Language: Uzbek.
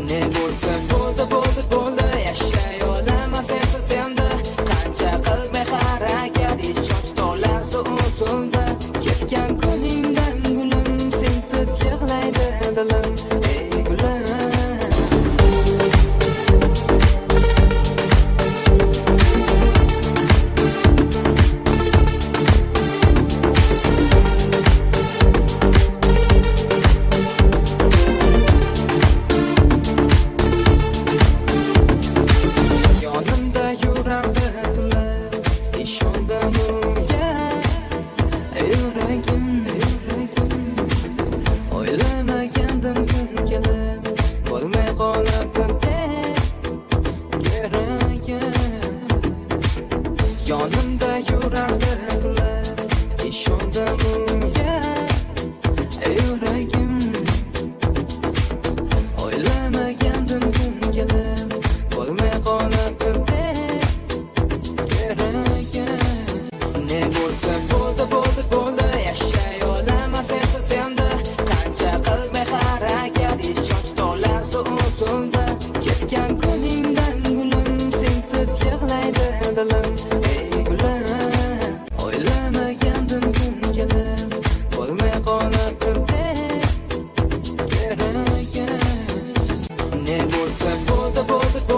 Ne bo'lsa bo'ldi bo'ldi bo'ldi, yashay olaman sensiz endi. Qancha qilmay harakat, ishonch to'larsa uzildi. Ketgan kuningdan gulim, sensiz yig'laydi dilim. Ey gulim, yonimda yurardi kunlar, ishondim unga. Yuragim, o'ylamagandim kun kelib, bo'lmay qolibdi keragi. Yonimda yurardi kunlar, ishondim unga. Yuragim, o'ylamagandim kun kelib, bo'lmay qolibdi keragi. Ne bo'lsa bo'ldi bo'ldi bo'ldi, yashay olaman sensiz endi. Qancha qilmay harakat, ishonch to'larsa uzildi. Ketgan kuningdan gulim, sensiz yig'laydi dilim. Ey gulim, o'ylamagandim kun kelib, bo'lmay qolibdi keragi. Ne bo'lsa bo'ldi bo'ldi bo'ldi.